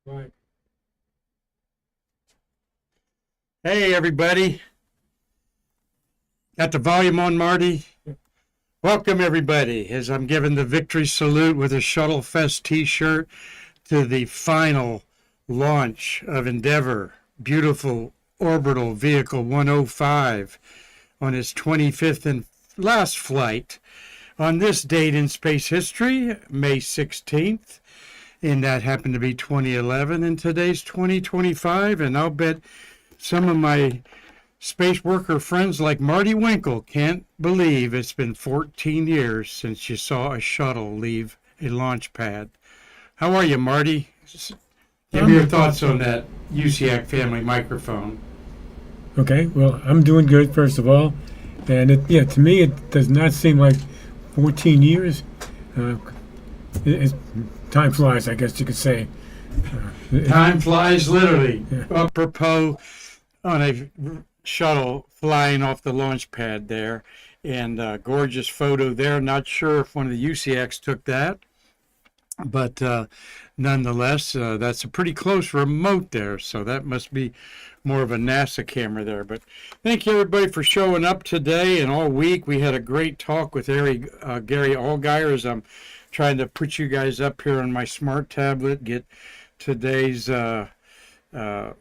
Right. Hey, everybody. Got the volume on, Marty? Welcome, everybody, as I'm giving the victory salute with a Shuttle Fest t-shirt to the final launch of Endeavour, beautiful orbital vehicle 105, on its 25th and last flight on this date in space history, May 16th. And that happened to be 2011, and today's 2025. And I'll bet some of my space worker friends like Marty Winkle can't believe it's been 14 years since you saw a shuttle leave a launch pad. How are you, Marty? Give me your thoughts on that USIAC family microphone. Okay, well, I'm doing good, first of all. And to me, it does not seem like 14 years. Time flies, I guess you could say. Time flies, literally. Yeah. Apropos, on a shuttle flying off the launch pad there, and gorgeous photo there. Not sure if one of the UCX took that, but nonetheless, that's a pretty close remote there, so that must be more of a NASA camera there. But thank you, everybody, for showing up today and all week. We had a great talk with Gary Allgaier as I'm trying to put you guys up here on my smart tablet, get today's P3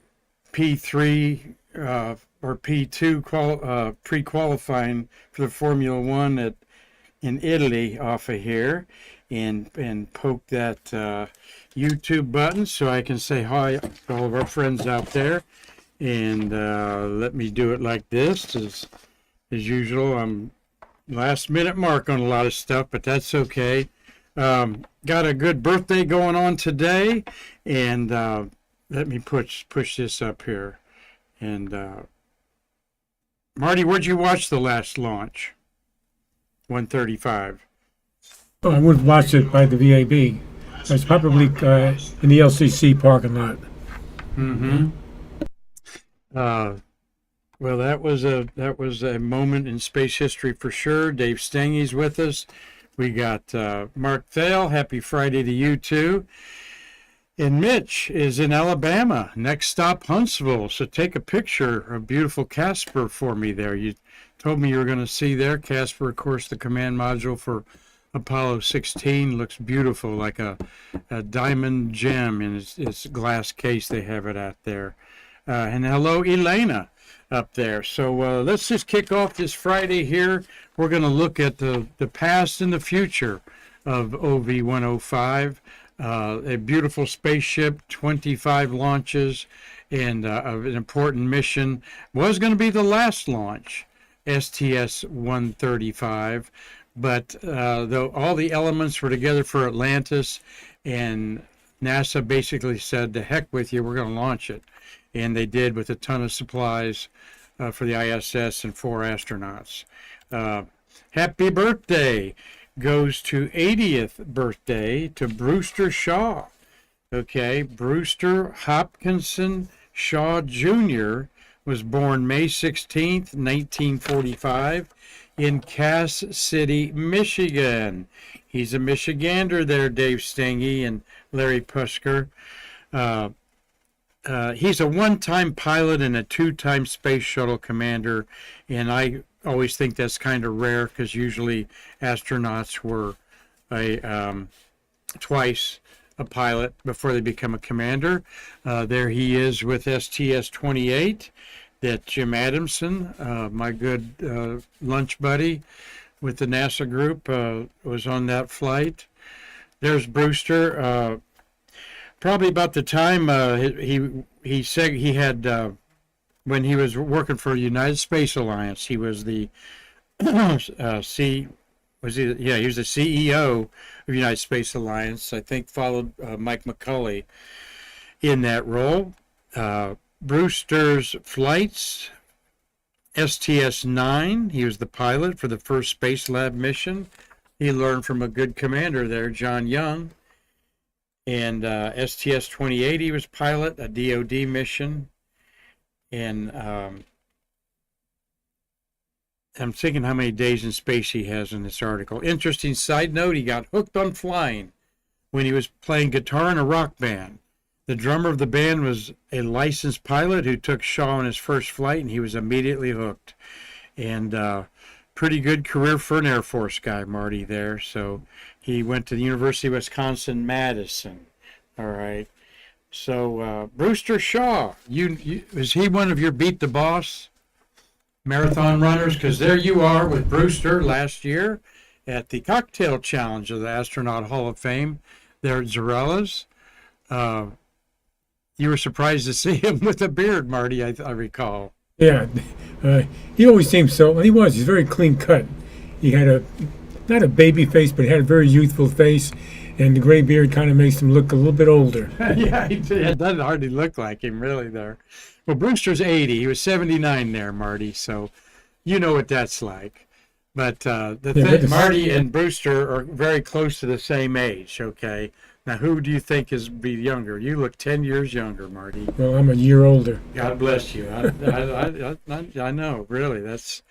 or P2 pre-qualifying for the Formula One in Italy off of here, and poke that YouTube button so I can say hi to all of our friends out there. And let me do it like this. As usual, I'm last minute mark on a lot of stuff, but that's okay. Got a good birthday going on today, and let me push this up here. And Marty, where'd you watch the last launch? 135. Oh, I would have watched it by the VAB. It's probably in the LCC parking lot. Mm-hmm. Well, that was a moment in space history for sure. Dave Stenge's with us. We got Mark Thale. Happy Friday to you too. And Mitch is in Alabama. Next stop, Huntsville. So take a picture of beautiful Casper for me there. You told me you were going to see there. Casper, of course, the command module for Apollo 16. Looks beautiful, like a diamond gem in its glass case they have it at there. And hello, Elena, up there. So let's just kick off this Friday here. We're going to look at the past and the future of OV-105. A beautiful spaceship, 25 launches, and an important mission. Was going to be the last launch, STS-135, but though all the elements were together for Atlantis, and NASA basically said, "To heck with you, we're going to launch it," and they did, with a ton of supplies for the ISS and 4 astronauts. Happy birthday goes to 80th birthday to Brewster Shaw. Okay, Brewster Hopkinson Shaw Jr. was born May 16th, 1945 in Cass City, Michigan. He's a Michigander there, Dave Stenge and Larry Pusker. He's a one-time pilot and a two-time space shuttle commander, and I always think that's kind of rare because usually astronauts were twice a pilot before they become a commander. There he is with STS-28, that Jim Adamson, my good lunch buddy with the NASA group, was on that flight. There's Brewster. Probably about the time he said he had, when he was working for United Space Alliance, he was the he was the CEO of United Space Alliance. I think followed Mike McCulley in that role. Brewster's flights, STS-9, he was the pilot for the first Space Lab mission. He learned from a good commander there, John Young. And STS-28, he was pilot, a DoD mission. And I'm thinking how many days in space he has in this article. Interesting side note, he got hooked on flying when he was playing guitar in a rock band. The drummer of the band was a licensed pilot who took Shaw on his first flight, and he was immediately hooked. And pretty good career for an Air Force guy, Marty, there. So he went to the University of Wisconsin-Madison. All right. So Brewster Shaw, is he one of your Beat the Boss marathon runners? Because there you are with Brewster last year at the Cocktail Challenge of the Astronaut Hall of Fame there at Zorella's. You were surprised to see him with a beard, Marty, I recall. Yeah, he always seemed so. Well, he's very clean cut. He had not a baby face, but he had a very youthful face, and the gray beard kind of makes him look a little bit older. Yeah, he did. It doesn't hardly look like him, really, there. Well, Brewster's 80. He was 79 there, Marty, so you know what that's like. But Marty and Brewster are very close to the same age, okay? Now, who do you think is be younger? You look 10 years younger, Marty. Well, I'm a year older. God bless you. I know, really. That's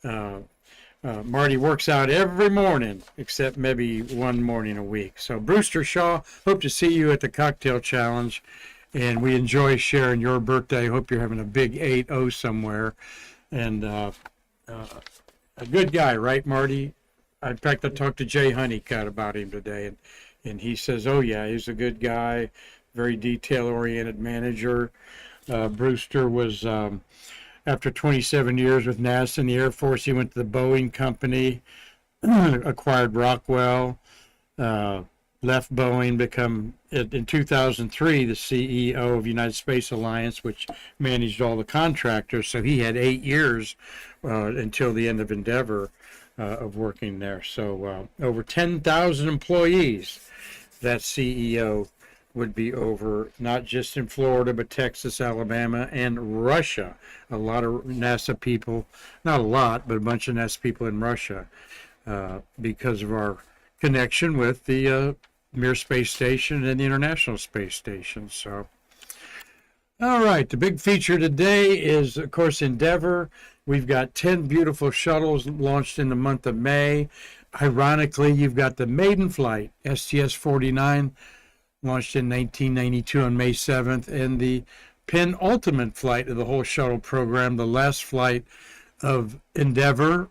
Marty works out every morning, except maybe one morning a week. So, Brewster Shaw, hope to see you at the Cocktail Challenge, and we enjoy sharing your birthday. Hope you're having a big 8-0 somewhere, and a good guy, right, Marty? In fact, I talked to Jay Honeycutt about him today, and he says, oh, yeah, he's a good guy, very detail-oriented manager. Brewster was, after 27 years with NASA and the Air Force, he went to the Boeing company, acquired Rockwell, left Boeing, become, in 2003, the CEO of United Space Alliance, which managed all the contractors. So he had 8 years until the end of Endeavour of working there. So over 10,000 employees that CEO would be over, not just in Florida, but Texas, Alabama, and Russia. A lot of NASA people, not a lot, but a bunch of NASA people in Russia because of our connection with the Mir Space Station and the International Space Station. So, all right, the big feature today is, of course, Endeavour. We've got 10 beautiful shuttles launched in the month of May. Ironically, you've got the maiden flight, STS-49, launched in 1992 on May 7th, and the penultimate flight of the whole shuttle program, the last flight of Endeavour,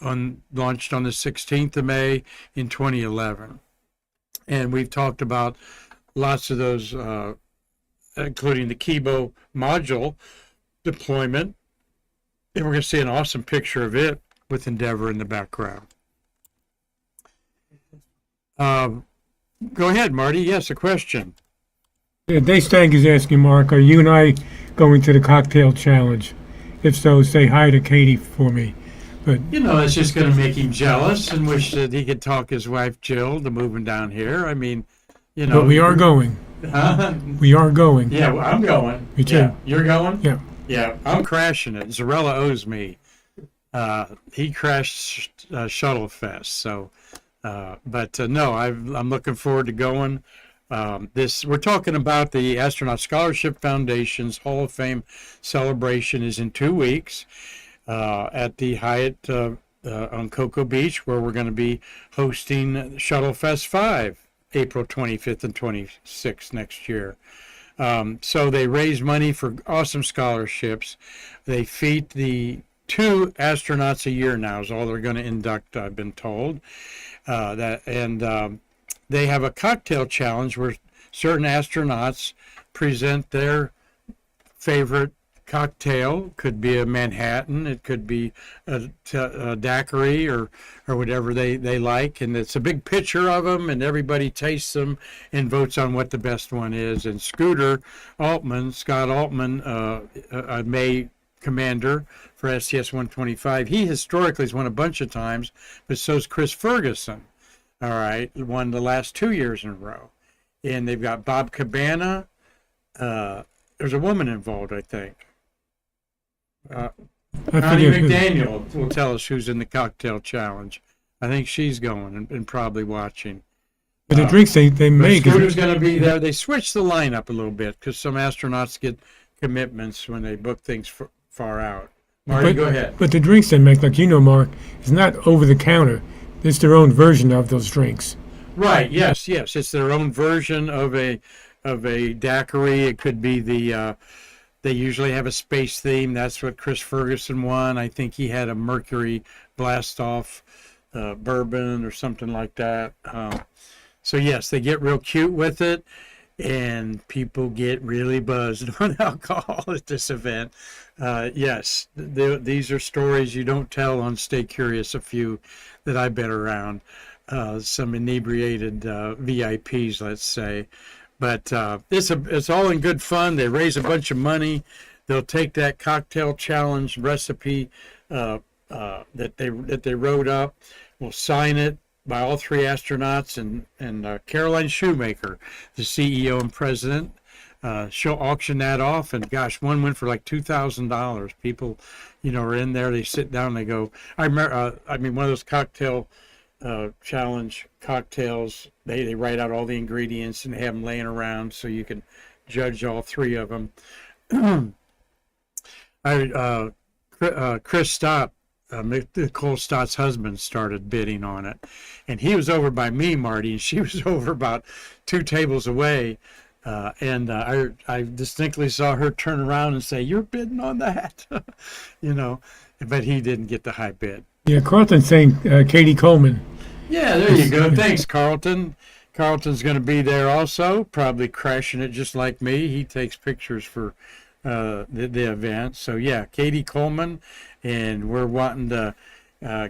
launched on the 16th of May in 2011. And we've talked about lots of those, including the Kibo module deployment. And we're going to see an awesome picture of it with Endeavour in the background. Go ahead, Marty. Yes, a question. Yeah, Dave Stank is asking, Mark, are you and I going to the Cocktail Challenge? If so, say hi to Katie for me. But you know, that's just going to make him jealous and wish that he could talk his wife Jill to moving down here. I mean, you know. But we are going. Huh? We are going. Yeah, well, I'm going. Me too. Yeah. You're going? Yeah. Yeah, I'm crashing it. Zarella owes me. He crashed Shuttle Fest, so. No, I'm looking forward to going. We're talking about the Astronaut Scholarship Foundation's Hall of Fame celebration is in 2 weeks at the Hyatt on Cocoa Beach, where we're going to be hosting Shuttle Fest 5, April 25th and 26th next year. So they raise money for awesome scholarships. They feed the 2 astronauts a year now is all they're going to induct, I've been told. They have a cocktail challenge where certain astronauts present their favorite cocktail. Could be a Manhattan, it could be a daiquiri or whatever they like, and it's a big picture of them, and everybody tastes them and votes on what the best one is. And Scott Altman, a May commander for STS-125, he historically has won a bunch of times, but so's Chris Ferguson. All right, won the last 2 years in a row. And they've got Bob Cabana. There's a woman involved, I think. Connie McDaniel will tell us who's in the cocktail challenge. I think she's going and probably watching. But the drinks they make. Scooter's going to be there. They switch the lineup a little bit because some astronauts get commitments when they book things far out. Marty, go ahead. But the drinks they make, like you know, Mark, is not over the counter. It's their own version of those drinks. Right. Yes. It's their own version of a of a daiquiri. It could be they usually have a space theme. That's what Chris Ferguson won. I think he had a Mercury Blast Off bourbon or something like that. So yes, they get real cute with it, and people get really buzzed on alcohol at this event. Yes, these are stories you don't tell on Stay Curious, a few that I've been around. Some inebriated VIPs, let's say. But it's all in good fun. They raise a bunch of money. They'll take that cocktail challenge recipe that they wrote up. We'll sign it by all three astronauts and Caroline Shoemaker, the CEO and president. She'll auction that off, and gosh, one went for like $2,000. People, are in there. They sit down. They go. I remember. One of those cocktail challenge cocktails. They write out all the ingredients and have them laying around so you can judge all three of them. Chris Stott, Nicole Stott's husband, started bidding on it, and he was over by me, Marty, and she was over about 2 tables away. And I distinctly saw her turn around and say, "You're bidding on that," but he didn't get the high bid. Yeah, Carlton's saying Katie Coleman. Yeah, there you go. Thanks, Carlton. Carlton's going to be there also, probably crashing it just like me. He takes pictures for the event. So, yeah, Katie Coleman, and we're wanting to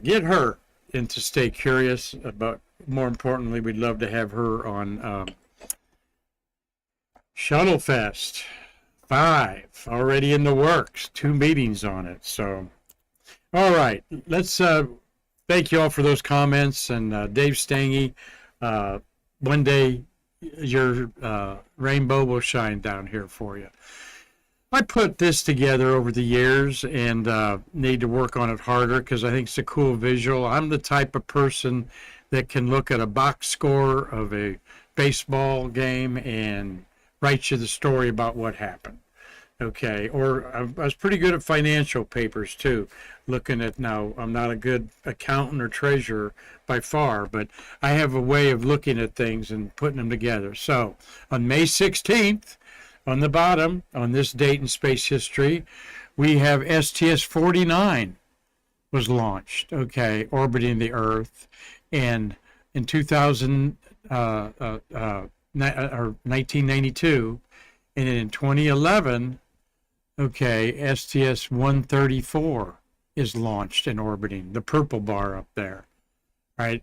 get her into Stay Curious. But more importantly, we'd love to have her on Shuttle Fest 5, already in the works. 2 meetings on it. So, all right, let's thank you all for those comments. And Dave Stange, one day your rainbow will shine down here for you. I put this together over the years and need to work on it harder because I think it's a cool visual. I'm the type of person that can look at a box score of a baseball game and write you the story about what happened. Okay, or I was pretty good at financial papers too. Looking at, now, I'm not a good accountant or treasurer by far, but I have a way of looking at things and putting them together. So on May 16th, on the bottom, on this date in space history, we have STS-49 was launched, okay, orbiting the Earth. And in 1992, and in 2011, okay, STS-134 is launched and orbiting, the purple bar up there, right?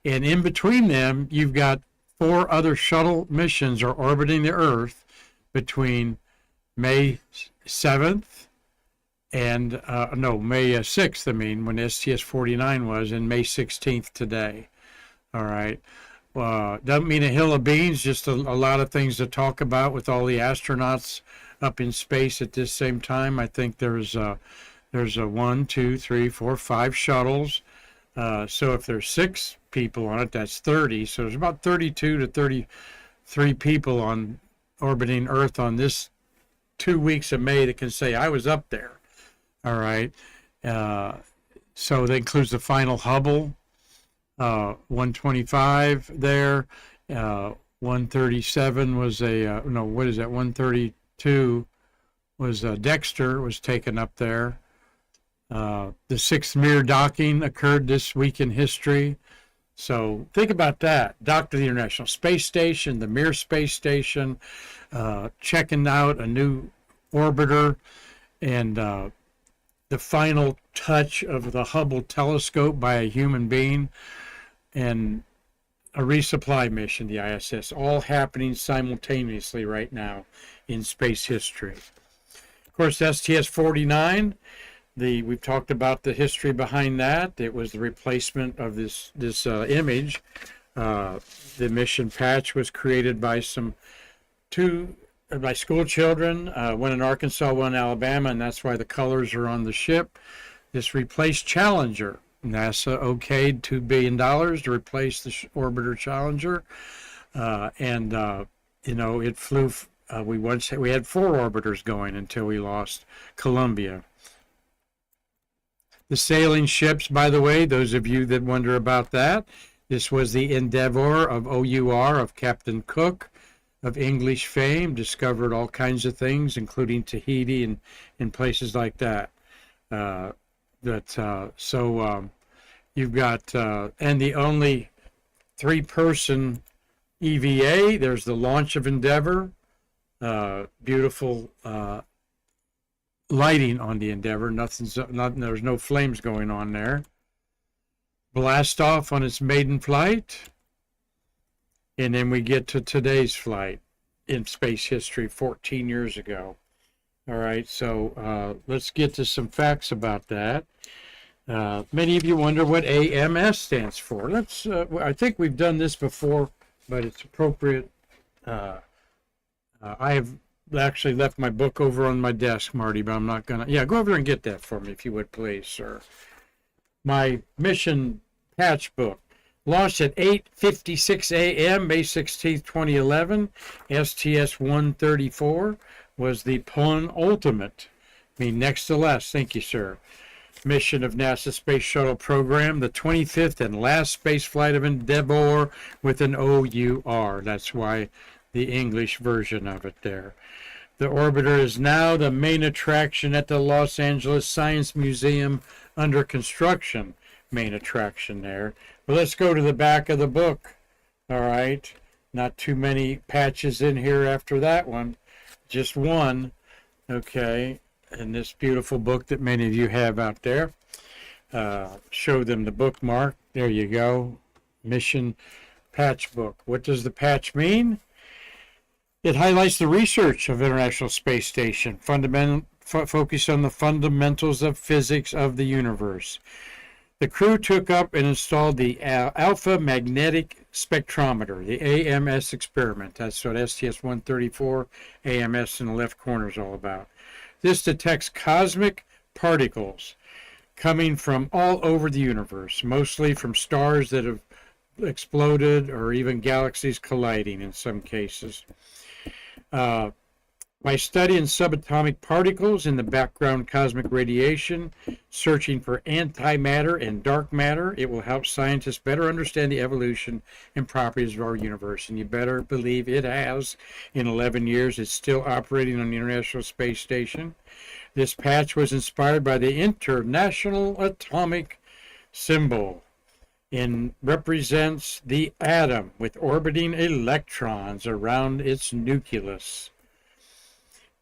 And in between them, you've got 4 other shuttle missions are orbiting the Earth between May 7th and, May 6th, when STS-49 was, and May 16th today, all right? Doesn't mean a hill of beans, just a lot of things to talk about with all the astronauts up in space at this same time. I think there's a 1, 2, 3, 4, 5 shuttles. So if there's 6 people on it, that's 30. So there's about 32 to 33 people on orbiting Earth on this 2 weeks of May that can say, I was up there. All right. So that includes the final Hubble, 125 there. 137 was 132 was Dexter was taken up there. The 6th Mir docking occurred this week in history. So think about that. Docked to the International Space Station, the Mir Space Station, checking out a new orbiter, and the final touch of the Hubble telescope by a human being, and a resupply mission, the ISS, all happening simultaneously right now in space history. Of course, STS-49, we've talked about the history behind that. It was the replacement of this image. The mission patch was created by by school children, one in Arkansas, one in Alabama, and that's why the colors are on the ship. This replaced Challenger. NASA okayed $2 billion to replace the orbiter Challenger, it flew. We had 4 orbiters going until we lost Columbia. The sailing ships, by the way, those of you that wonder about that, this was the Endeavour of OUR of Captain Cook. of English fame, discovered all kinds of things, including Tahiti and places like that. You've got, and the only three-person EVA, there's the launch of Endeavour, beautiful lighting on the Endeavour, there's no flames going on there. Blast off on its maiden flight, and then we get to today's flight in space history 14 years ago. All right, so let's get to some facts about that. Many of you wonder what AMS stands for. I think we've done this before, but it's appropriate. I have actually left my book over on my desk, Marty, but I'm not gonna. Yeah, go over there and get that for me, if you would, please, sir. My mission patch book, launched at 8:56 a.m. May 16th, 2011. STS-134 was the penultimate, next to last. Thank you, sir. Mission of NASA Space Shuttle program, the 25th and last space flight of Endeavour with an O-U-R. That's why the English version of it there. The orbiter is now the main attraction at the Los Angeles Science Museum, under construction. Main attraction there. But let's go to the back of the book. All right. Not too many patches in here after that one. Just one. Okay. And this beautiful book that many of you have out there. Show them the bookmark. There you go. Mission patch book. What does the patch mean? It highlights the research of International Space Station, focused on the fundamentals of physics of the universe. The crew took up and installed the Alpha Magnetic Spectrometer, the AMS experiment. That's what STS-134 AMS in the left corner is all about. This detects cosmic particles coming from all over the universe, mostly from stars that have exploded or even galaxies colliding in some cases. By studying subatomic particles in the background cosmic radiation, searching for antimatter and dark matter, it will help scientists better understand the evolution and properties of our universe. And you better believe it has. In 11 years, it's still operating on the International Space Station. This patch was inspired by the International Atomic Symbol and represents the atom with orbiting electrons around its nucleus.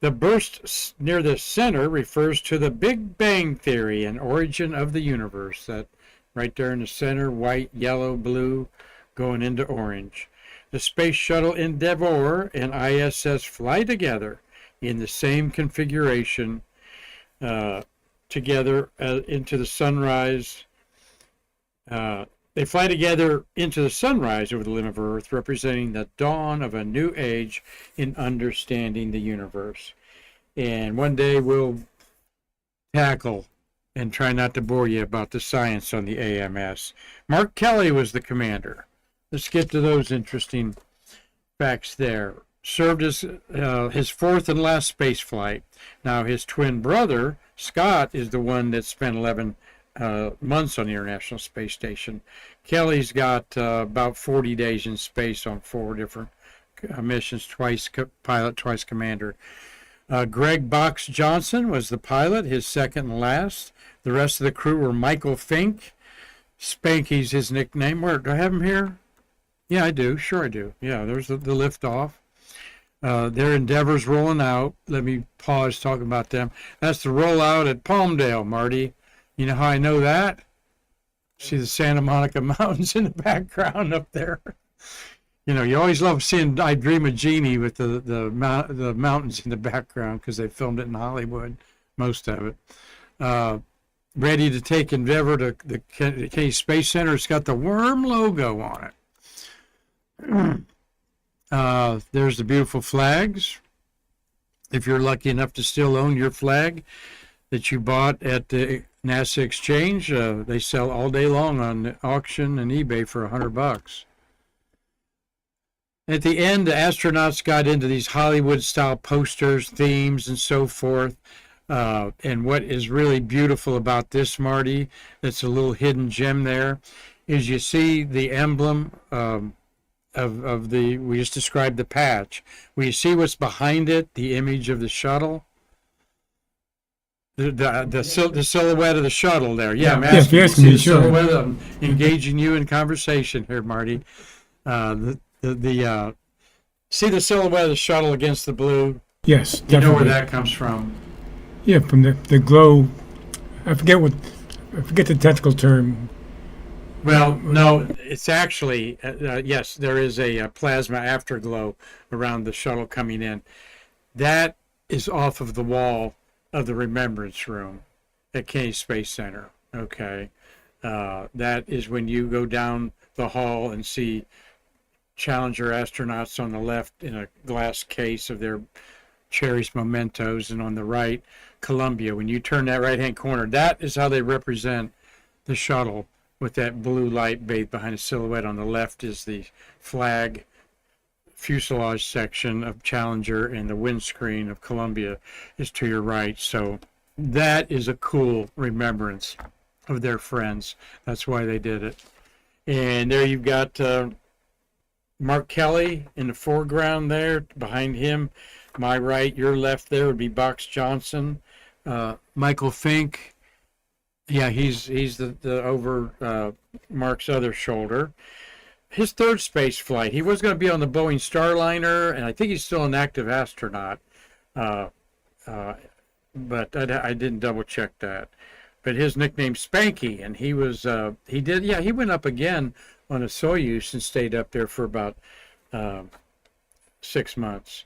The burst near the center refers to the Big Bang Theory and origin of the universe. That right there in the center, white, yellow, blue, going into orange. The Space Shuttle Endeavour and ISS fly together in the same configuration together into the sunrise. They fly together into the sunrise over the limb of Earth, representing the dawn of a new age in understanding the universe. And one day we'll tackle and try not to bore you about the science on the AMS. Mark Kelly was the commander. Let's get to those interesting facts there. Served as his fourth and last space flight. Now his twin brother, Scott, is the one that spent 11 months on the International Space Station. Kelly's got about 40 days in space on 4 different missions, twice pilot, twice commander. Greg Box Johnson was the pilot, his second and last. The rest of the crew were Michael Fink. Spanky's his nickname. Where do I have him here? Yeah, I do. Sure I do. Yeah, there's the lift off. Their Endeavour's rolling out. Let me pause talking about them. That's the rollout at Palmdale, Marty. You know how I know that? See the Santa Monica Mountains in the background up there. You know, you always love seeing I Dream of Jeannie with the mountains in the background because they filmed it in Hollywood, most of it. Ready to take Endeavour to the Kennedy Space Center. It's got the worm logo on it. There's the beautiful flags. If you're lucky enough to still own your flag that you bought at the NASA Exchange, they sell all day long on auction and eBay for $100. At the end, the astronauts got into these Hollywood-style posters, themes, and so forth. And what is really beautiful about this, Marty, that's a little hidden gem there, is you see the emblem of the, we just described the patch. Will you see what's behind it? The image of the shuttle? The silhouette of the shuttle there. Yeah, I'm if asking you're you. asking See me, the sure. silhouette? I'm engaging you in conversation here, Marty. See the silhouette of the shuttle against the blue? Yes, You know where definitely. that comes from. Yeah, from the glow. I forget the technical term. Well, no, it's actually, yes, there is a plasma afterglow around the shuttle coming in. That is off of the wall of the Remembrance Room at Kennedy Space Center. Okay. That is when you go down the hall and see Challenger astronauts on the left in a glass case of their cherished mementos, and on the right, Columbia. When you turn that right-hand corner, that is how they represent the shuttle, with that blue light bathed behind a silhouette. On the left is the flag fuselage section of Challenger, and the windscreen of Columbia is to your right. So that is a cool remembrance of their friends. That's why they did it. And there you've got Mark Kelly in the foreground there. Behind him, my right, your left there would be Box Johnson. Michael Fink, yeah, he's the over Mark's other shoulder. His third space flight, he was going to be on the Boeing Starliner, and I think he's still an active astronaut. But I didn't double check that. But his nickname Spanky, and he went up again on a Soyuz and stayed up there for about 6 months.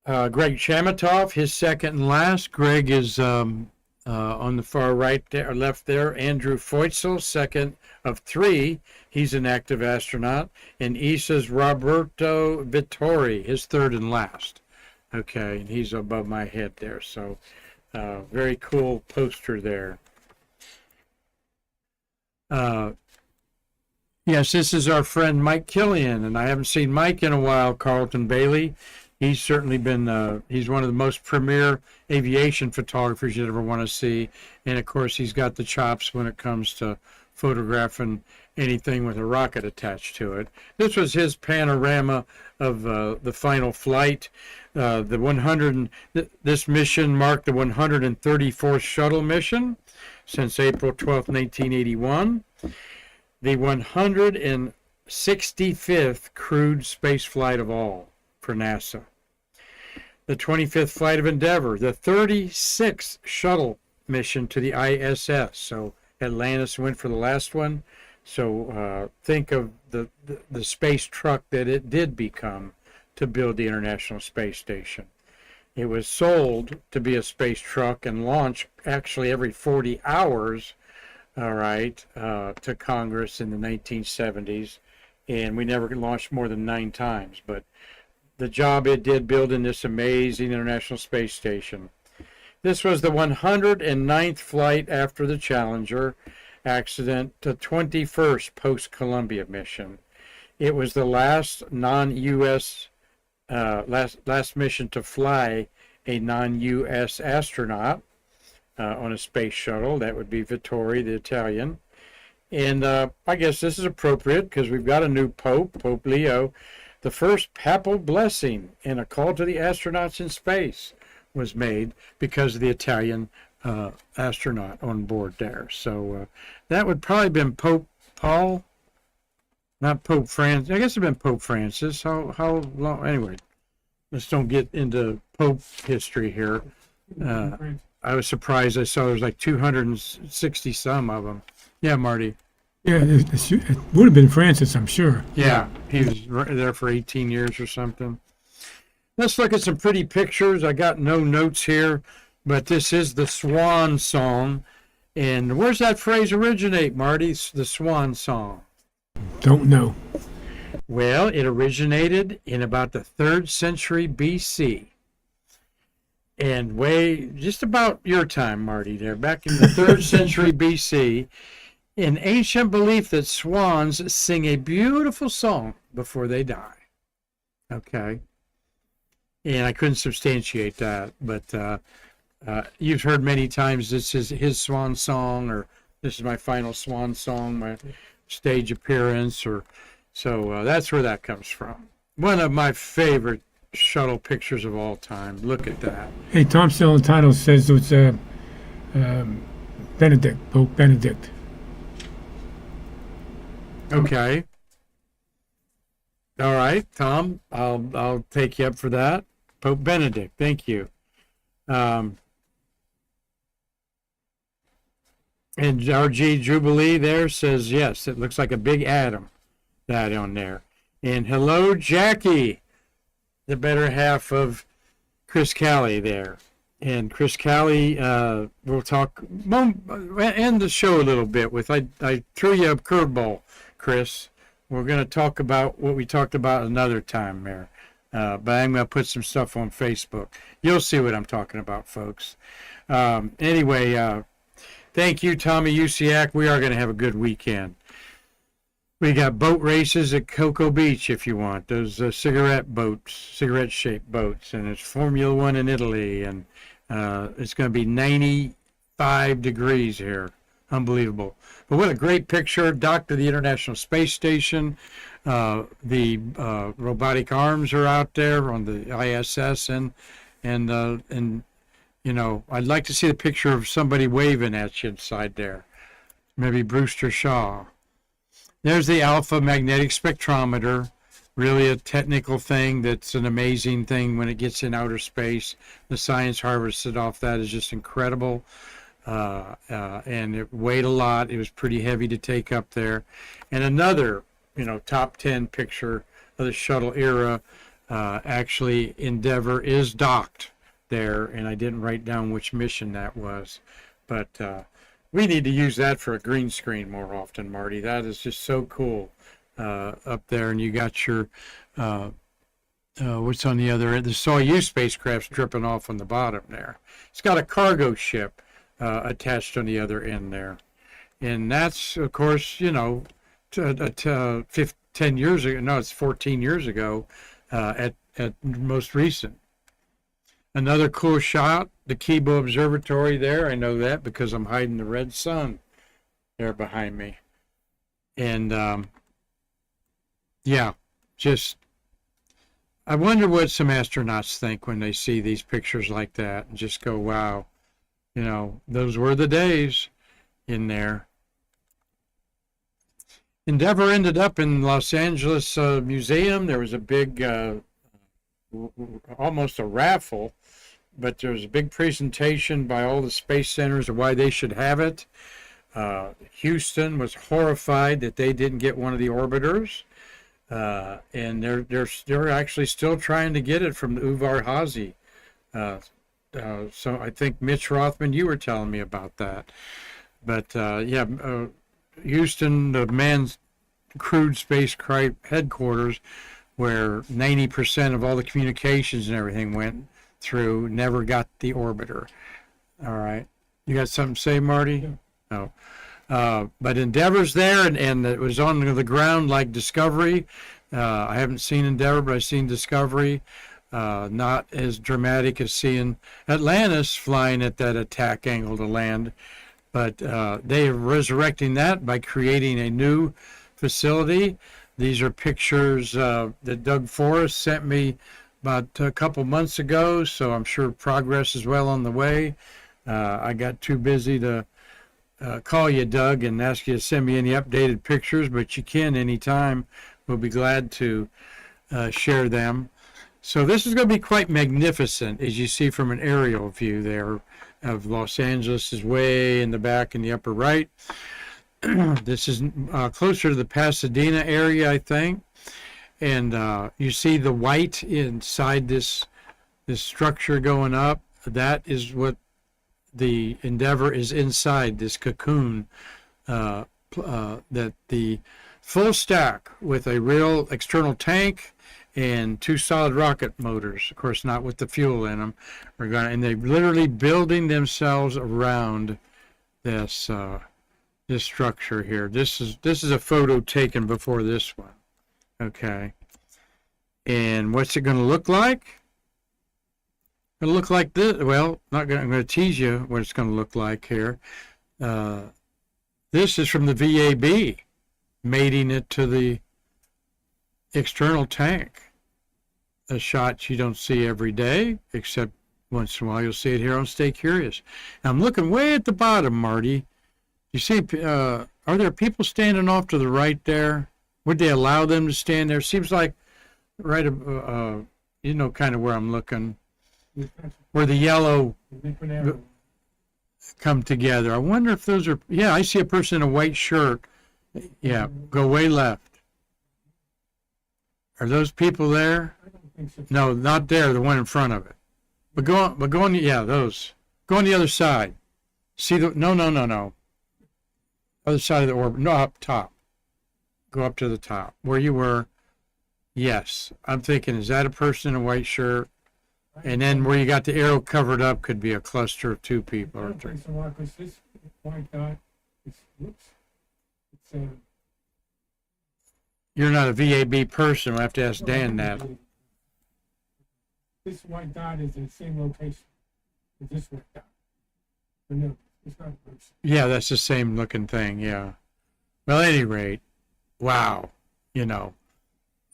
Greg Chamatov, his second and last. Greg is on the far right there, left there. Andrew Feutzel, second of 3. He's an active astronaut. And ESA's Roberto Vittori, his third and last. Okay, and he's above my head there. So very cool poster there. Yes, this is our friend Mike Killian, and I haven't seen Mike in a while, Carlton Bailey. He's certainly been, he's one of the most premier aviation photographers you'd ever want to see. And of course, he's got the chops when it comes to photographing anything with a rocket attached to it. This was his panorama of the final flight. This mission marked the 134th shuttle mission since April 12, 1981. The 165th crewed space flight of all for NASA. The 25th flight of Endeavour, the 36th shuttle mission to the ISS. So Atlantis went for the last one. So think of the space truck that it did become to build the International Space Station. It was sold to be a space truck and launched actually every 40 hours, all right, to Congress in the 1970s. And we never launched more than 9 times. But the job it did building this amazing International Space Station. This was the 109th flight after the Challenger accident, the 21st post-Columbia mission. It was the last non-U.S. Last mission to fly a non-U.S. astronaut on a space shuttle. That would be Vittori, the Italian. And I guess this is appropriate because we've got a new Pope, Pope Leo. The first papal blessing and a call to the astronauts in space was made because of the Italian astronaut on board there. So that would probably have been Pope Paul, not Pope Francis. I guess it'd been Pope Francis. How long? Anyway, let's don't get into Pope history here. I was surprised. I saw there was like 260 some of them. Yeah, Marty. Yeah, it would have been Francis, I'm sure. Yeah, he was there for 18 years or something. Let's look at some pretty pictures. I got no notes here, but this is the Swan song. And where's that phrase originate, Marty? The Swan song. Don't know. Well, it originated in about the 3rd century BC. And just about your time, Marty, there, back in the 3rd century BC, an ancient belief that swans sing a beautiful song before they die. Okay. And I couldn't substantiate that, but you've heard many times this is his swan song, or this is my final swan song, my stage appearance, or So that's where that comes from. One of my favorite shuttle pictures of all time. Look at that. Hey, Tom Celentano says it's Benedict, Pope Benedict. Okay. All right, Tom. I'll take you up for that. Pope Benedict. Thank you. And RG Jubilee there says yes. It looks like a big atom. That on there. And hello, Jackie, the better half of Chris Callie there. And Chris Callie, we'll talk, end the show a little bit with, I threw you a curveball, Chris. We're going to talk about what we talked about another time there. But I'm going to put some stuff on Facebook. You'll see what I'm talking about, folks. Anyway, thank you, Tommy Usiak. We are going to have a good weekend. We got boat races at Cocoa Beach if you want. Those cigarette-shaped boats. And it's Formula One in Italy. And it's going to be 95 degrees here. Unbelievable. But what a great picture. Dock to the International Space Station. The robotic arms are out there on the ISS. And you know, I'd like to see the picture of somebody waving at you inside there. Maybe Brewster Shaw. There's the alpha magnetic spectrometer, really a technical thing that's an amazing thing when it gets in outer space. The science harvested off that is just incredible, and it weighed a lot. It was pretty heavy to take up there. And another, you know, top 10 picture of the shuttle era. Actually, Endeavour is docked there, and I didn't write down which mission that was, but we need to use that for a green screen more often, Marty. That is just so cool up there. And you got your, what's on the other end? The Soyuz spacecraft's dripping off on the bottom there. It's got a cargo ship attached on the other end there. And that's, of course, you know, 10 years ago. No, it's 14 years ago at most recent. Another cool shot, the Kibo Observatory there. I know that because I'm hiding the red sun there behind me. And, yeah, just, I wonder what some astronauts think when they see these pictures like that and just go, wow, you know, those were the days in there. Endeavour ended up in Los Angeles Museum. There was a big, almost a raffle, but there was a big presentation by all the space centers of why they should have it. Houston was horrified that they didn't get one of the orbiters, and they're actually still trying to get it from the Uvar Hazy. So I think Mitch Rothman, you were telling me about that. But yeah, Houston, the manned crewed spacecraft headquarters, where 90% of all the communications and everything went through, never got the orbiter. All right. You got something to say, Marty? Yeah. No. But Endeavour's there, and it was on the ground like Discovery. I haven't seen Endeavour, but I've seen Discovery. Not as dramatic as seeing Atlantis flying at that attack angle to land. But they are resurrecting that by creating a new facility. These are pictures that Doug Forrest sent me about a couple months ago, so I'm sure progress is well on the way. I got too busy to call you, Doug, and ask you to send me any updated pictures, but you can anytime. We'll be glad to share them. So this is going to be quite magnificent, as you see from an aerial view there of Los Angeles is way in the back in the upper right. This is closer to the Pasadena area, I think. And you see the white inside this structure going up. That is what the Endeavour is inside, this cocoon, that the full stack with a real external tank and 2 solid rocket motors, of course not with the fuel in them, and they're literally building themselves around this this structure here. This is a photo taken before this one. Okay. And what's it going to look like? It'll look like this. Well, I'm going to tease you what it's going to look like here. This is from the VAB, mating it to the external tank. A shot you don't see every day, except once in a while you'll see it here on Stay Curious. Now, I'm looking way at the bottom, Marty. You see, are there people standing off to the right there? Would they allow them to stand there? Seems like right, you know, kind of where I'm looking, where the yellow come together. I wonder if those are, yeah, I see a person in a white shirt. Yeah, go way left. Are those people there? No, not there, the one in front of it. But go on, yeah, those. Go on the other side. See the, no. Other side of the orbit. No, up top. Go up to the top. Where you were. Yes. I'm thinking, is that a person in a white shirt? And then where you got the arrow covered up could be a cluster of two people or three. Because this white dot, it's You're not a VAB person. We'll have to ask Dan that. This white dot is in the same location as this white dot. But no, it's not a person. Yeah, that's the same looking thing, yeah. Well, at any rate, wow, you know,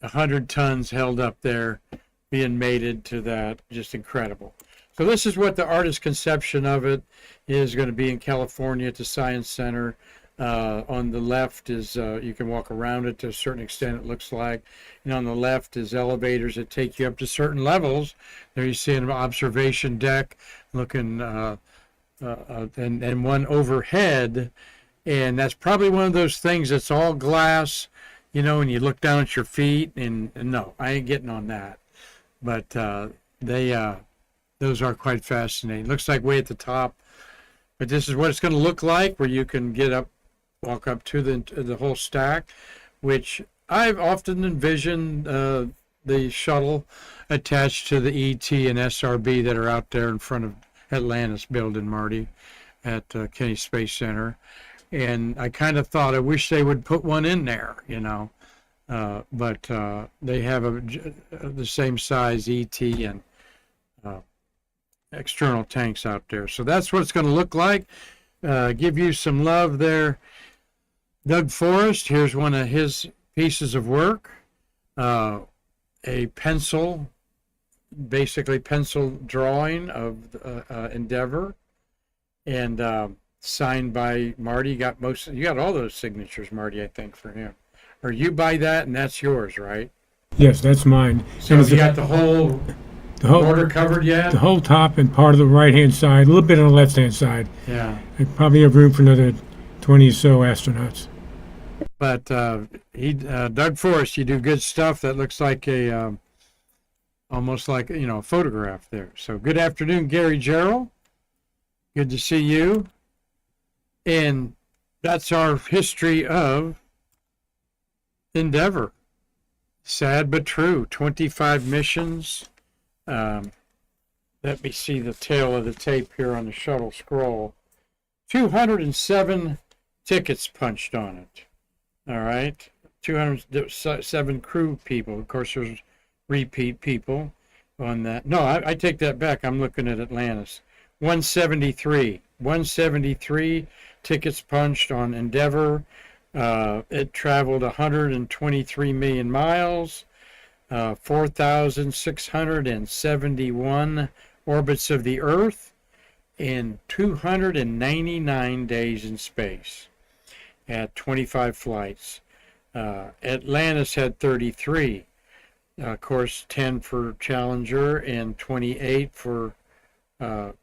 100 tons held up there, being mated to that, just incredible. So this is what the artist's conception of it is going to be in California at the Science Center. On the left is, you can walk around it to a certain extent, it looks like. And on the left is elevators that take you up to certain levels. There you see an observation deck looking, and one overhead. And that's probably one of those things that's all glass, you know, and you look down at your feet. And no, I ain't getting on that. But those are quite fascinating. Looks like way at the top. But this is what it's going to look like, where you can get up, walk up to the whole stack, which I've often envisioned the shuttle attached to the ET and SRB that are out there in front of Atlantis building, Marty, at Kennedy Space Center. And I kind of thought, I wish they would put one in there, you know. But they have the same size ET and external tanks out there. So that's what it's going to look like. Give you some love there. Doug Forrest, here's one of his pieces of work. A pencil, basically pencil drawing of Endeavour, and signed by Marty. You got all those signatures, Marty, I think, for him. Or you buy that and that's yours, right? Yes, that's mine. So you got the whole border covered yet? The whole top and part of the right-hand side, a little bit on the left-hand side. Yeah. I probably have room for another 20 or so astronauts. But Doug Forrest, you do good stuff. That looks like a almost like, you know, a photograph there. So good afternoon, Gary Gerald. Good to see you. And that's our history of Endeavour. Sad but true. 25 missions. Let me see the tail of the tape here on the shuttle scroll. 207 tickets punched on it. All right. 207 crew people. Of course, there's repeat people on that. No, I take that back. I'm looking at Atlantis. 173. 173 tickets punched on Endeavour. It traveled 123 million miles. 4,671 orbits of the Earth, and 299 days in space at 25 flights. Atlantis had 33. Of course, 10 for Challenger and 28 for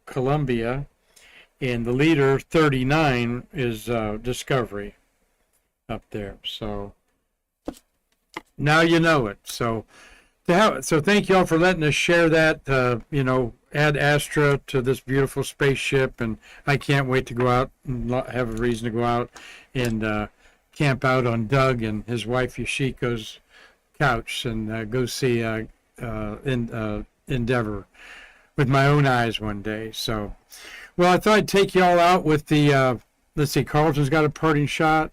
Columbia. And the leader, 39, is Discovery up there. So now you know it. So thank you all for letting us share that, you know, add Astra to this beautiful spaceship. And I can't wait to go out and have a reason to go out and camp out on Doug and his wife Yoshiko's couch and go see Endeavour with my own eyes one day. So, well, I thought I'd take you all out with the, let's see, Carlton's got a parting shot.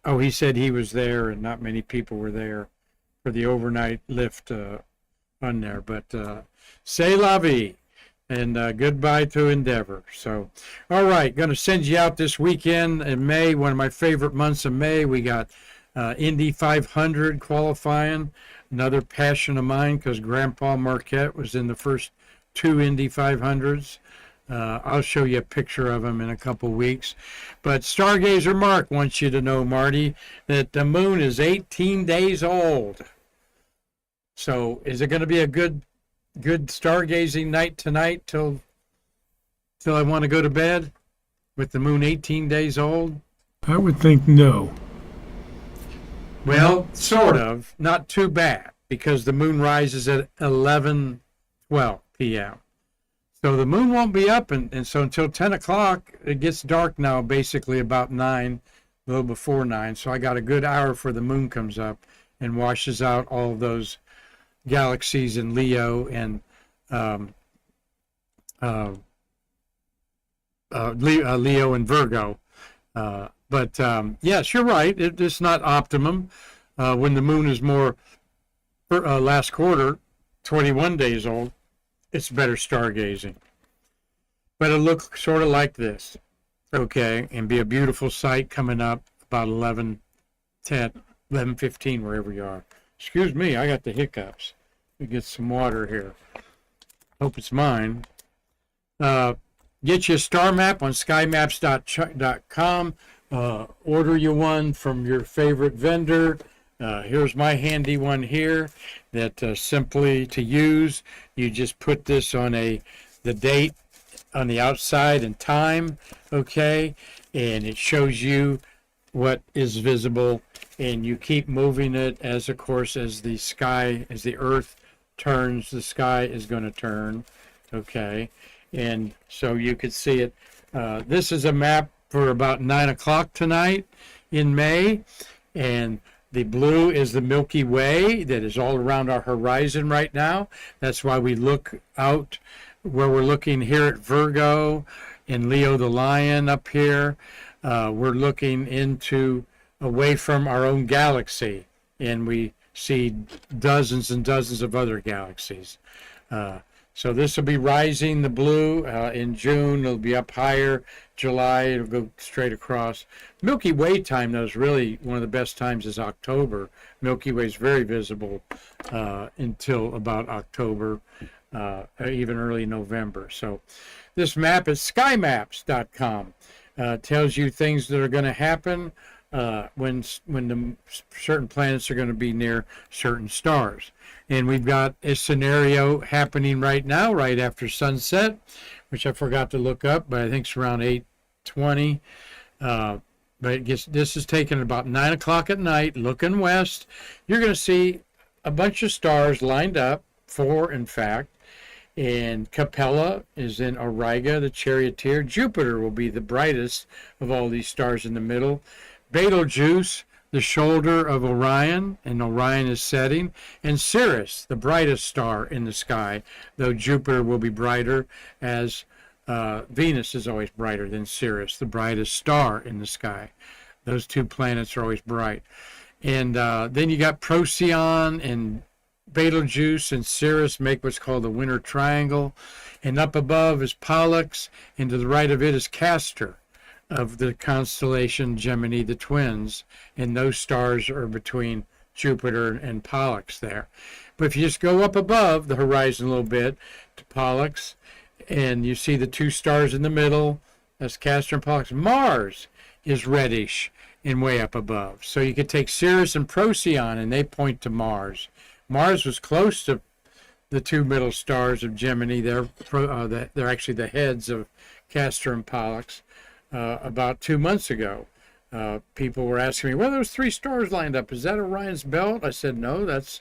Oh, he said he was there and not many people were there for the overnight lift on there. But c'est la vie, and goodbye to Endeavour. So, all right, going to send you out this weekend in May, one of my favorite months of May. We got Indy 500 qualifying, another passion of mine because Grandpa Marquette was in the first 2 Indy 500s. I'll show you a picture of him in a couple weeks. But Stargazer Mark wants you to know, Marty, that the moon is 18 days old. So is it going to be a good stargazing night tonight till I want to go to bed with the moon 18 days old? I would think no. Well, sort of. Not too bad because the moon rises at 11:12 p.m. So the moon won't be up, and so until 10 o'clock, it gets dark now, basically about 9, a little before 9. So I got a good hour before the moon comes up and washes out all of those galaxies in Leo and Leo and Virgo. But yes, you're right. It's not optimum. When the moon is more last quarter, 21 days old, it's better stargazing. But it'll look sort of like this, okay, and be a beautiful sight coming up about 11:10, 11:15, wherever you are. Excuse me, I got the hiccups. Let me get some water here. Hope it's mine. Get you a star map on skymaps.com. Order you one from your favorite vendor. Here's my handy one here that simply to use. You just put this on the date on the outside and time, okay, and it shows you what is visible, and you keep moving it as of course as the earth turns, the sky is going to turn, okay, and so you could see it. This is a map for about 9 o'clock tonight in May, and the blue is the Milky Way that is all around our horizon right now. That's why we look out where we're looking here at Virgo and Leo the Lion up here. We're looking away from our own galaxy, and we see dozens and dozens of other galaxies. So this will be rising, the blue, in June. It'll be up higher. July, it'll go straight across. Milky Way time, though, is really one of the best times is October. Milky Way is very visible until about October, even early November. So this map is skymaps.com. Tells you things that are going to happen when the certain planets are going to be near certain stars. And we've got a scenario happening right now, right after sunset, which I forgot to look up, but I think it's around 8:20. But this is taken about 9 o'clock at night, looking west. You're going to see a bunch of stars lined up, 4 in fact. And Capella is in Auriga, the charioteer. Jupiter will be the brightest of all these stars in the middle. Betelgeuse, the shoulder of Orion, and Orion is setting. And Sirius, the brightest star in the sky, though Jupiter will be brighter, as Venus is always brighter than Sirius, the brightest star in the sky. Those two planets are always bright. And then you got Procyon, and Betelgeuse and Sirius make what's called the winter triangle. And up above is Pollux, and to the right of it is Castor of the constellation Gemini, the twins. And those stars are between Jupiter and Pollux there. But if you just go up above the horizon a little bit to Pollux, and you see the two stars in the middle, that's Castor and Pollux. Mars is reddish and way up above. So you could take Sirius and Procyon, and they point to Mars. Mars was close to the two middle stars of Gemini. They're actually the heads of Castor and Pollux. About 2 months ago, people were asking me, well, those 3 stars lined up, is that Orion's belt? I said, no, that's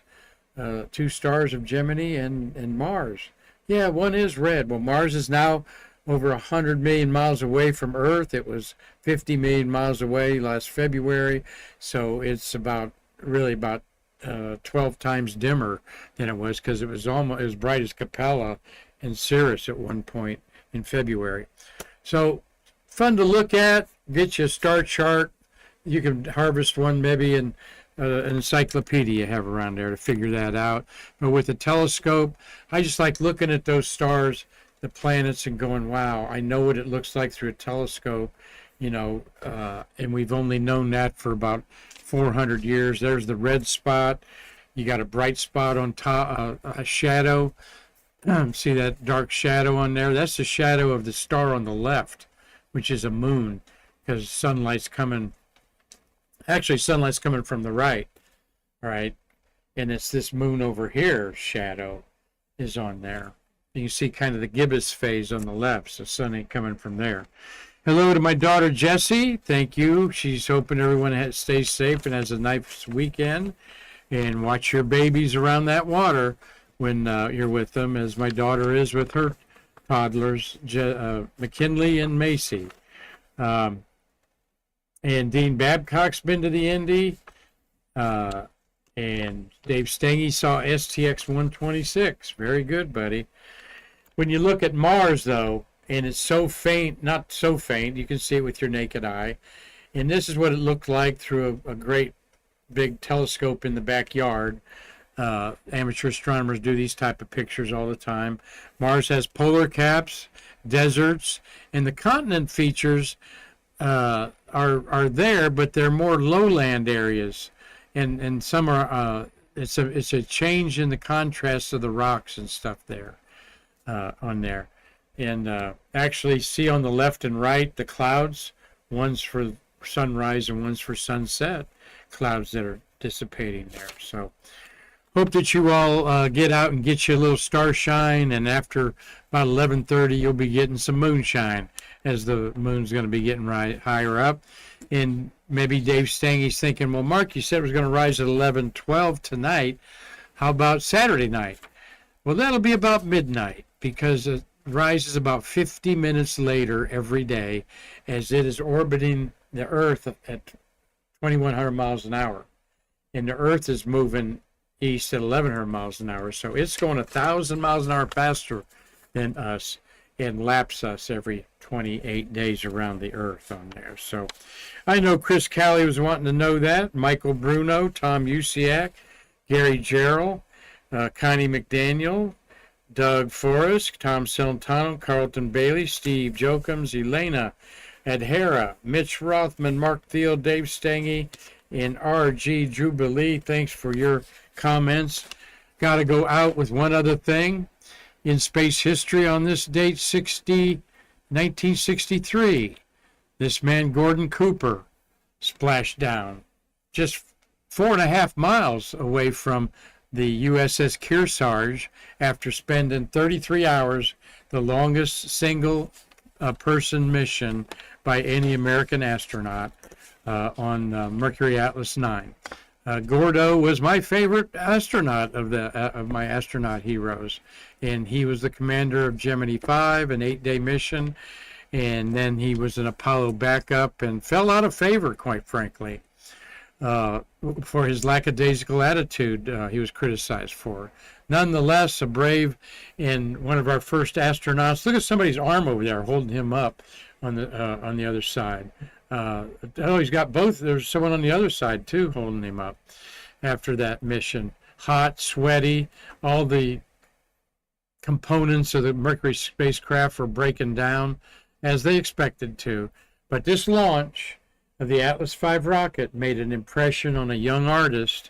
2 stars of Gemini and Mars. Yeah, one is red. Well, Mars is now over 100 million miles away from Earth. It was 50 million miles away last February, so it's about 12 times dimmer than it was, because it was almost as bright as Capella and Sirius at one point in February. So fun to look at. Get you a star chart. You can harvest one maybe in an encyclopedia you have around there to figure that out. But with a telescope, I just like looking at those stars, the planets, and going, wow, I know what it looks like through a telescope. and we've only known that for about 400 years. There's the red spot. You got a bright spot on top, a shadow. See that dark shadow on there? That's the shadow of the star on the left, which is a moon, because sunlight's coming from the right, all right? And it's this moon over here, shadow is on there. You can see kind of the gibbous phase on the left, so sun ain't coming from there. Hello to my daughter, Jessie. Thank you. She's hoping everyone stays safe and has a nice weekend. And watch your babies around that water when you're with them, as my daughter is with her toddlers, McKinley and Macy. And Dean Babcock's been to the Indy. And Dave Stange saw STX 126. Very good, buddy. When you look at Mars, though, and it's so faint, not so faint, you can see it with your naked eye. And this is what it looked like through a great big telescope in the backyard. Amateur astronomers do these type of pictures all the time. Mars has polar caps, deserts, and the continent features are there, but they're more lowland areas. And some are it's a change in the contrast of the rocks and stuff there on there. And actually see on the left and right the clouds, one's for sunrise and one's for sunset, clouds that are dissipating there. So hope that you all get out and get you a little starshine, and after about 11:30 you'll be getting some moonshine, as the moon's going to be getting higher up. And maybe Dave Stange's thinking, well, Mark, you said it was going to rise at 11:12 tonight. How about Saturday night? Well, that'll be about midnight, because it rises about 50 minutes later every day, as it is orbiting the Earth at 2,100 miles an hour. And the Earth is moving east at 1,100 miles an hour. So it's going 1,000 miles an hour faster than us and laps us every 28 days around the Earth on there. So I know Chris Callie was wanting to know that. Michael Bruno, Tom Usiak, Gary Gerald, Connie McDaniel, Doug Forrest, Tom Celentano, Carlton Bailey, Steve Jokums, Elena Adhera, Mitch Rothman, Mark Thiel, Dave Stange, and R.G. Jubilee. Thanks for your comments. Got to go out with one other thing. In space history on this date, 1963, this man, Gordon Cooper, splashed down just 4.5 miles away from the USS Kearsarge after spending 33 hours, the longest single person mission by any American astronaut on Mercury Atlas 9. Gordo was my favorite astronaut of my astronaut heroes, and he was the commander of Gemini 5, an 8-day mission, and then he was an Apollo backup and fell out of favor, quite frankly, for his lackadaisical attitude he was criticized for. Nonetheless, a brave and one of our first astronauts. Look at somebody's arm over there holding him up on the other side. He's got both. There's someone on the other side too holding him up after that mission. Hot, sweaty, all the components of the Mercury spacecraft were breaking down as they expected to. But this launch of the Atlas V rocket made an impression on a young artist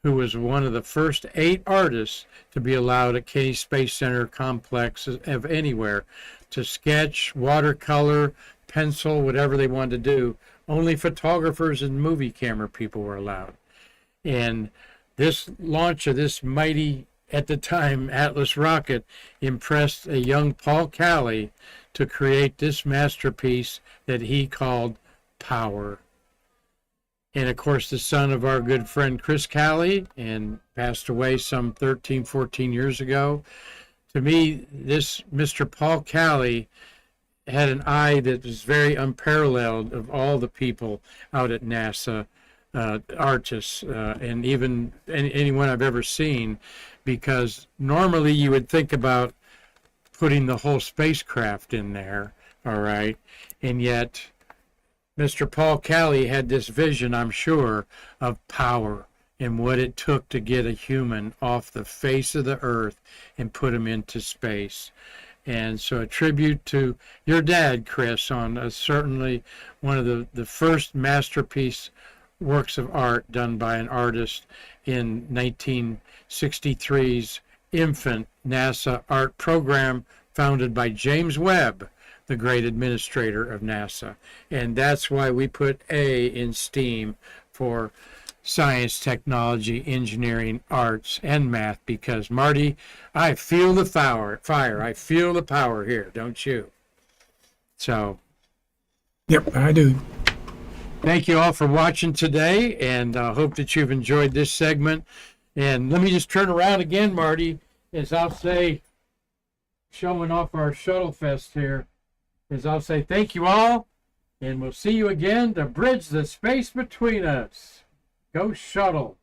who was one of the first 8 artists to be allowed at Kennedy Space Center complex of anywhere to sketch, watercolor, pencil, whatever they wanted to do. Only photographers and movie camera people were allowed. And this launch of this mighty, at the time, Atlas rocket impressed a young Paul Callie to create this masterpiece that he called Power. And of course, the son of our good friend Chris Callie, and passed away some 13, 14 years ago. To me, this Mr. Paul Callie had an eye that was very unparalleled of all the people out at NASA, artists, and even anyone I've ever seen, because normally you would think about putting the whole spacecraft in there, all right, and yet Mr. Paul Callie had this vision, I'm sure, of power and what it took to get a human off the face of the earth and put him into space. And so a tribute to your dad, Chris, on certainly one of the first masterpiece works of art done by an artist in 1963's infant NASA art program founded by James Webb, the great administrator of NASA. And that's why we put A in STEAM for science, technology, engineering, arts, and math, because Marty, I feel the fire. I feel the power here, don't you? So, Yep, I do. thank you all for watching today, and I hope that you've enjoyed this segment. And let me just turn around again, Marty, as I'll say, showing off our Shuttle Fest here, as I'll say thank you all, and we'll see you again to bridge the space between us. Go Shuttle.